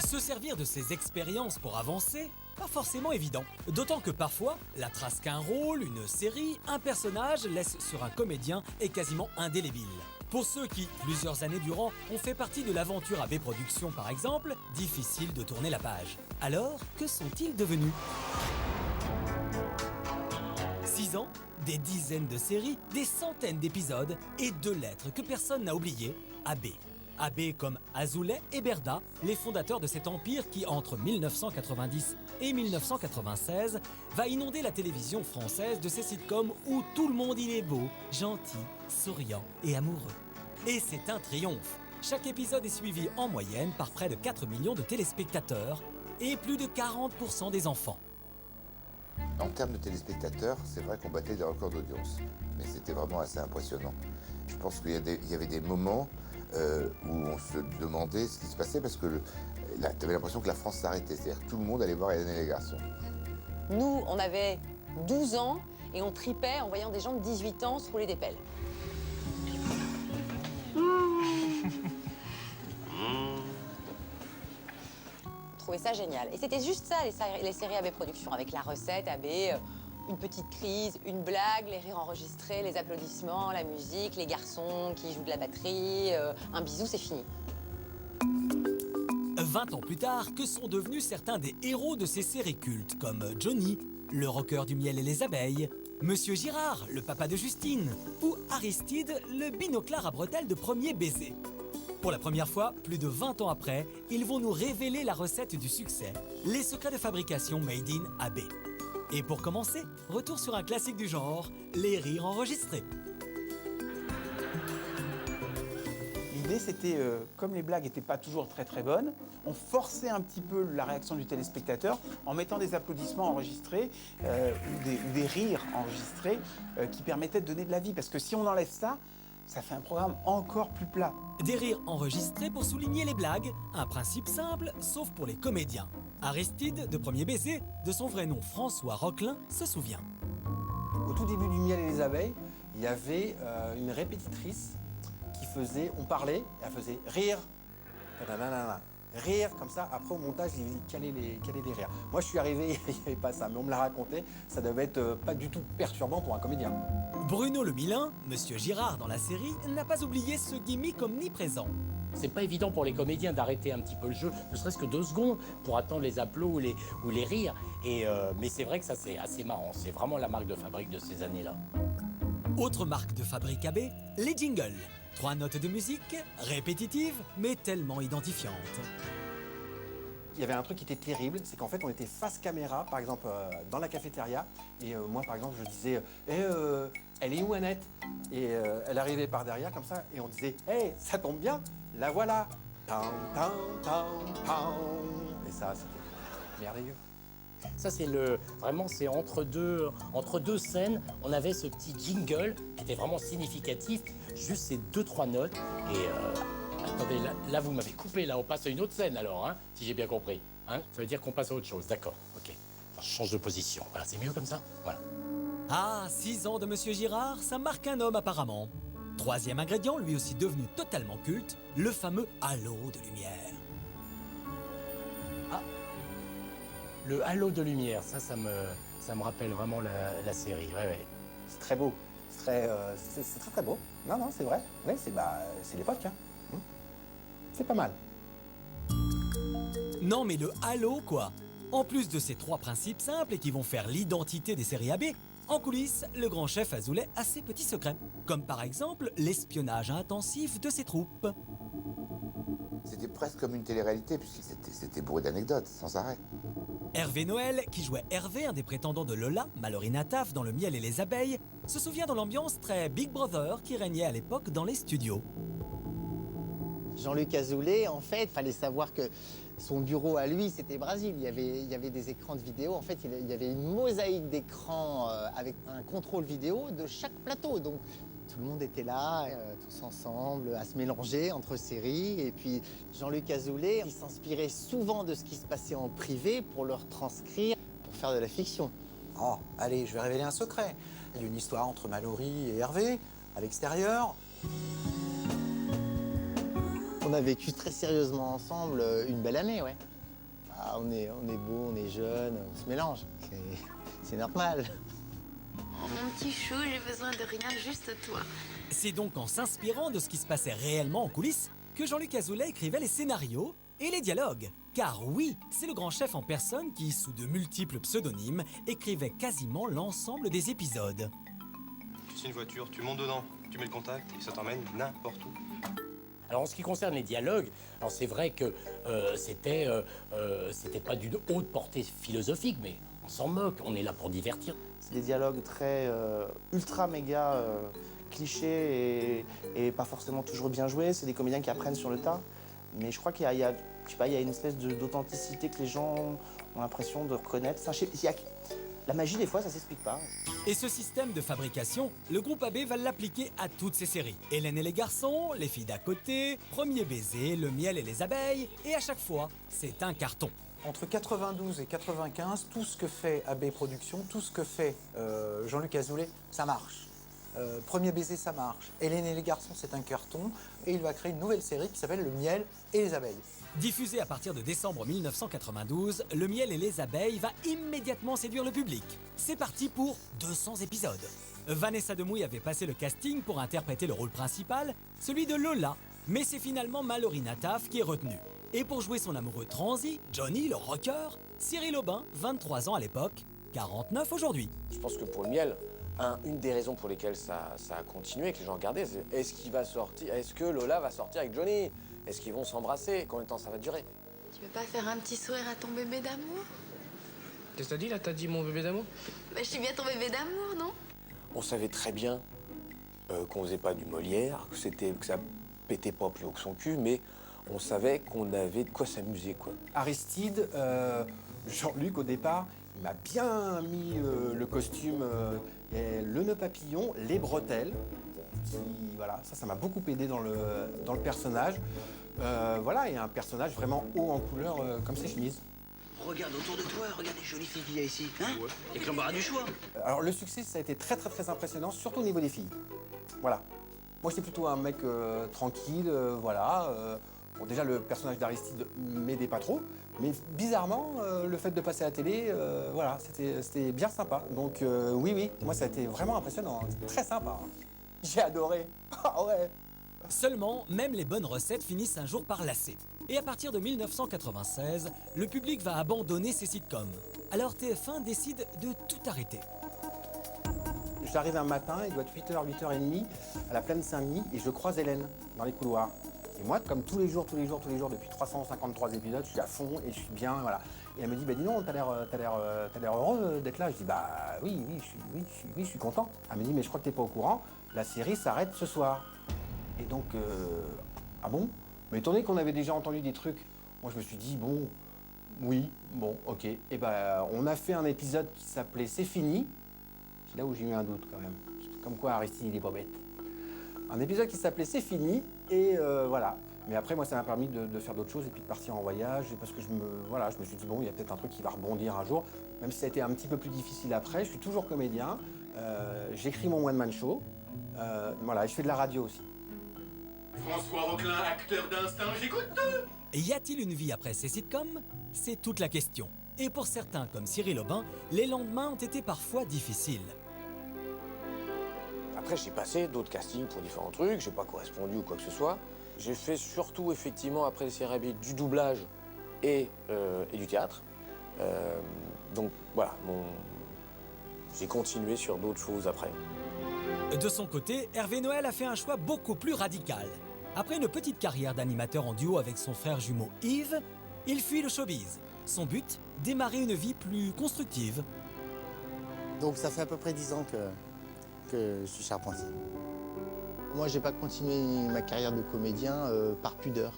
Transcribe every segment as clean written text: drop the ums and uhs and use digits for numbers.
Se servir de ces expériences pour avancer, pas forcément évident. D'autant que parfois, la trace qu'un rôle, une série, un personnage laisse sur un comédien est quasiment indélébile. Pour ceux qui, plusieurs années durant, ont fait partie de l'aventure AB Productions par exemple, difficile de tourner la page. Alors, que sont-ils devenus ? 6 ans, des dizaines de séries, des centaines d'épisodes et 2 lettres que personne n'a oubliées, AB. AB comme Azoulay et Berda, les fondateurs de cet empire qui, entre 1990 et 1996, va inonder la télévision française de ces sitcoms où tout le monde y est beau, gentil, souriant et amoureux. Et c'est un triomphe. Chaque épisode est suivi en moyenne par près de 4 millions de téléspectateurs et plus de 40% des enfants. En termes de téléspectateurs, c'est vrai qu'on battait des records d'audience, mais c'était vraiment assez impressionnant. Je pense qu'il y avait des moments où on se demandait ce qui se passait parce que tu avais l'impression que la France s'arrêtait, c'est-à-dire que tout le monde allait voir Hélène et les garçons. Nous, on avait 12 ans et on tripait en voyant des gens de 18 ans se rouler des pelles. On trouvait ça génial. Et c'était juste ça, les séries AB Productions, avec la recette AB, une petite crise, une blague, les rires enregistrés, les applaudissements, la musique, les garçons qui jouent de la batterie, un bisou, c'est fini. 20 ans plus tard, que sont devenus certains des héros de ces séries cultes, comme Johnny, le rocker du miel et les abeilles, Monsieur Girard, le papa de Justine, ou Aristide, le binoclard à bretelles de Premier Baiser. Pour la première fois, plus de 20 ans après, ils vont nous révéler la recette du succès, les secrets de fabrication made in AB. Et pour commencer, retour sur un classique du genre, les rires enregistrés. L'idée, c'était, comme les blagues n'étaient pas toujours très bonnes, on forçait un petit peu la réaction du téléspectateur en mettant des applaudissements enregistrés ou des rires enregistrés qui permettaient de donner de la vie. Parce que si on enlève ça, ça fait un programme encore plus plat. Des rires enregistrés pour souligner les blagues, un principe simple, sauf pour les comédiens. Aristide, de Premier Baiser, de son vrai nom François Roquelin, se souvient. Au tout début du miel et les abeilles, il y avait une répétitrice qui faisait, on parlait, et elle faisait rire, nanana, rire, comme ça. Après, au montage, il calait les rires. Moi, je suis arrivé, il n'y avait pas ça, mais on me l'a raconté. Ça devait être pas du tout perturbant pour un comédien. Bruno Le Millain, Monsieur Girard dans la série, n'a pas oublié ce gimmick omniprésent. C'est pas évident pour les comédiens d'arrêter un petit peu le jeu, ne serait-ce que 2 secondes, pour attendre les applaudissements ou les rires. Mais c'est vrai que ça, c'est assez marrant. C'est vraiment la marque de fabrique de ces années-là. Autre marque de fabrique AB, les jingles. 3 notes de musique, répétitives, mais tellement identifiantes. Il y avait un truc qui était terrible, c'est qu'en fait, on était face caméra, par exemple, dans la cafétéria. Et moi, par exemple, je disais elle est où, Annette ?» Et elle arrivait par derrière, comme ça, et on disait « Hey, ça tombe bien, la voilà !» Tam, tam, tam, tam. Et ça, c'était merveilleux. Ça, c'est vraiment, c'est entre deux scènes, on avait ce petit jingle qui était vraiment significatif, juste ces 2-3 notes. Et attendez, là, vous m'avez coupé, là, on passe à une autre scène alors, hein, si j'ai bien compris. Hein, ça veut dire qu'on passe à autre chose, d'accord, ok. Alors, je change de position, voilà, c'est mieux comme ça, voilà. Ah, 6 ans de Monsieur Girard, ça marque un homme apparemment. 3e ingrédient, lui aussi devenu totalement culte, le fameux halo de lumière. Ah, le halo de lumière, ça me rappelle vraiment la série, ouais. C'est très beau, c'est très beau. Non, c'est vrai, ouais, c'est l'époque, hein. C'est pas mal. Non mais le halo quoi. En plus de ces 3 principes simples et qui vont faire l'identité des séries AB, en coulisses, le grand chef Azoulay a ses petits secrets, comme par exemple l'espionnage intensif de ses troupes. C'était presque comme une télé-réalité, puisque c'était bourré d'anecdotes, sans arrêt. Hervé Noël, qui jouait Hervé, un des prétendants de Lola, Mallory Nataf, dans Le miel et les abeilles, se souvient de l'ambiance très Big Brother qui régnait à l'époque dans les studios. Jean-Luc Azoulay, en fait, il fallait savoir que son bureau à lui, c'était Brésil. Il y avait des écrans de vidéo. En fait, il y avait une mosaïque d'écrans avec un contrôle vidéo de chaque plateau. Donc, tout le monde était là, tous ensemble, à se mélanger entre séries. Et puis, Jean-Luc Azoulay, il s'inspirait souvent de ce qui se passait en privé pour le retranscrire, pour faire de la fiction. Oh, allez, je vais révéler un secret. Il y a une histoire entre Mallory et Hervé, à l'extérieur. On a vécu très sérieusement ensemble une belle année, ouais. on est beau, on est jeune, on se mélange. C'est normal. Oh, mon petit chou, j'ai besoin de rien, juste toi. C'est donc en s'inspirant de ce qui se passait réellement en coulisses que Jean-Luc Azoulay écrivait les scénarios et les dialogues. Car oui, c'est le grand chef en personne qui, sous de multiples pseudonymes, écrivait quasiment l'ensemble des épisodes. C'est une voiture, tu montes dedans, tu mets le contact et ça t'emmène n'importe où. Alors en ce qui concerne les dialogues, alors c'est vrai que c'était pas d'une haute portée philosophique, mais on s'en moque, on est là pour divertir. C'est des dialogues très ultra méga clichés et pas forcément toujours bien joués. C'est des comédiens qui apprennent sur le tas. Mais je crois qu'il y a une espèce d'authenticité que les gens ont l'impression de reconnaître. La magie, des fois, ça s'explique pas. Et ce système de fabrication, le groupe AB va l'appliquer à toutes ses séries. Hélène et les garçons, Les filles d'à côté, Premier baiser, Le miel et les abeilles, et à chaque fois, c'est un carton. Entre 92 et 95, tout ce que fait AB Productions, tout ce que fait Jean-Luc Azoulay, ça marche. Premier baiser, ça marche. Hélène et les garçons, c'est un carton. Et il va créer une nouvelle série qui s'appelle Le miel et les abeilles. Diffusé à partir de décembre 1992, Le miel et les abeilles va immédiatement séduire le public. C'est parti pour 200 épisodes. Vanessa Demouy avait passé le casting pour interpréter le rôle principal, celui de Lola. Mais c'est finalement Mallory Nataf qui est retenue. Et pour jouer son amoureux transi, Johnny le rocker, Cyril Aubin, 23 ans à l'époque, 49 aujourd'hui. Je pense que pour le miel, une des raisons pour lesquelles ça a continué, que les gens regardaient, c'est est-ce qu'il va sortir, est-ce que Lola va sortir avec Johnny? Est-ce qu'ils vont s'embrasser? Combien de temps ça va durer? Tu veux pas faire un petit sourire à ton bébé d'amour? Qu'est-ce que t'as dit là? T'as dit mon bébé d'amour? Bah, je suis bien ton bébé d'amour, non? On savait très bien qu'on faisait pas du Molière, que ça pétait pas plus haut que son cul, mais on savait qu'on avait de quoi s'amuser, quoi. Aristide, Jean-Luc, au départ, il m'a bien mis le costume, le nœud papillon, les bretelles. Voilà, ça m'a beaucoup aidé dans le personnage. Voilà, et un personnage vraiment haut en couleur, comme ses chemises. Regarde autour de toi, regarde les jolies filles qu'il y a ici. Hein? Ouais. Il y a que l'embarras du choix. Alors le succès, ça a été très très très impressionnant, surtout au niveau des filles. Voilà. Moi, j'étais plutôt un mec tranquille, voilà. Bon, déjà, le personnage d'Aristide m'aidait pas trop, mais bizarrement, le fait de passer à la télé, voilà, c'était bien sympa. Donc oui, moi, ça a été vraiment impressionnant, très sympa. J'ai adoré. Ah ouais. Seulement, même les bonnes recettes finissent un jour par lasser. Et à partir de 1996, le public va abandonner ces sitcoms. Alors TF1 décide de tout arrêter. J'arrive un matin, il doit être 8h, 8h30, à la plaine Saint-Denis, et je croise Hélène dans les couloirs. Et moi, comme tous les jours, depuis 353 épisodes, je suis à fond et je suis bien, voilà. Et elle me dit, bah dis donc, t'as l'air heureux d'être là. Je dis, bah oui, je suis content. Elle me dit, mais je crois que t'es pas au courant, la série s'arrête ce soir. Et donc, ah bon? Mais étant donné qu'on avait déjà entendu des trucs, moi je me suis dit, bon, oui, bon, ok. Et ben, on a fait un épisode qui s'appelait C'est fini. C'est là où j'ai eu un doute quand même. Comme quoi Aristide, il est pas bête. Un épisode qui s'appelait C'est fini, et voilà. Mais après, moi, ça m'a permis de faire d'autres choses et puis de partir en voyage. Parce que je me suis dit, bon, il y a peut-être un truc qui va rebondir un jour. Même si ça a été un petit peu plus difficile après, je suis toujours comédien. J'écris mon one-man show. Voilà, et je fais de la radio aussi. François Roquelin, acteur d'instinct, j'écoute tout. Y a-t-il une vie après ces sitcoms? C'est toute la question. Et pour certains, comme Cyril Aubin, les lendemains ont été parfois difficiles. Après, j'ai passé d'autres castings pour différents trucs, j'ai pas correspondu ou quoi que ce soit. J'ai fait surtout, effectivement, après les séries AB, du doublage et du théâtre. Donc voilà, j'ai continué sur d'autres choses après. De son côté, Hervé Noël a fait un choix beaucoup plus radical. Après une petite carrière d'animateur en duo avec son frère jumeau Yves, il fuit le showbiz. Son but, démarrer une vie plus constructive. Donc ça fait à peu près 10 ans que je suis charpentier. Moi, j'ai pas continué ma carrière de comédien par pudeur.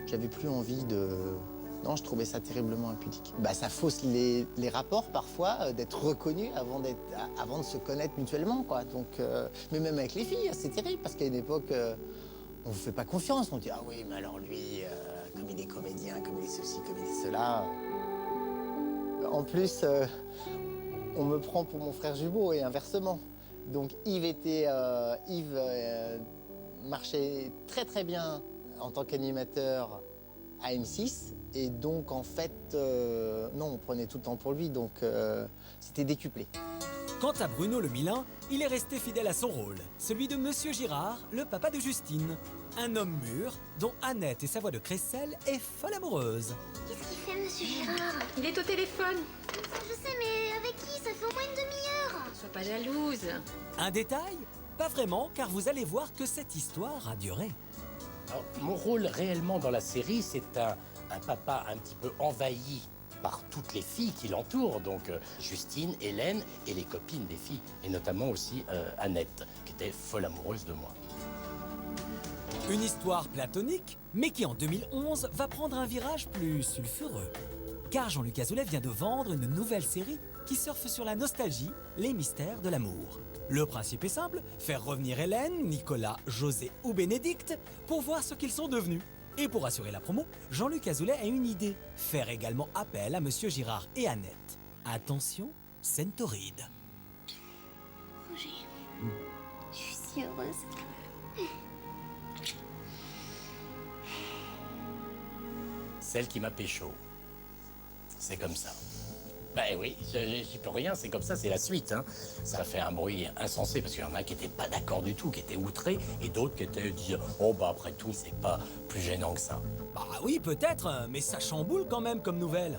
J'avais plus envie de... Non, je trouvais ça terriblement impudique. Bah, ça fausse les rapports parfois, d'être reconnu avant de se connaître mutuellement, quoi. Donc, mais même avec les filles, c'est terrible parce qu'à une époque, on vous fait pas confiance. On dit ah oui, mais alors lui, comme il est comédien, comme il est ceci, comme il est cela. En plus, on me prend pour mon frère jumeau et inversement. Donc Yves marchait très très bien en tant qu'animateur à M6. Et donc, en fait, non, on prenait tout le temps pour lui, donc c'était décuplé. Quant à Bruno Le Milin, il est resté fidèle à son rôle, celui de Monsieur Girard, le papa de Justine. Un homme mûr, dont Annette et sa voix de crécelle est folle amoureuse. Qu'est-ce qu'il fait, monsieur Girard? Il est au téléphone. Je sais, mais avec qui? Ça fait au moins une demi-heure. Sois pas jalouse. Un détail? Pas vraiment, car vous allez voir que cette histoire a duré. Alors, mon rôle réellement dans la série, c'est un papa un petit peu envahi par toutes les filles qui l'entourent, donc Justine, Hélène et les copines des filles, et notamment aussi Annette, qui était folle amoureuse de moi. Une histoire platonique, mais qui en 2011 va prendre un virage plus sulfureux. Car Jean-Luc Azoulay vient de vendre une nouvelle série qui surfe sur la nostalgie, les mystères de l'amour. Le principe est simple, faire revenir Hélène, Nicolas, José ou Bénédicte pour voir ce qu'ils sont devenus. Et pour assurer la promo, Jean-Luc Azoulay a une idée, faire également appel à Monsieur Girard et Annette. Attention, scène torride. Roger, je suis si heureuse. Celle qui m'a pécho. C'est comme ça. Ben oui, j'y peux rien, c'est comme ça, c'est la suite. Hein. Ça fait un bruit insensé, parce qu'il y en a qui n'étaient pas d'accord du tout, qui étaient outrés, et d'autres qui étaient disent « Oh, bah après tout, c'est pas plus gênant que ça. » Bah oui, peut-être, mais ça chamboule quand même comme nouvelle.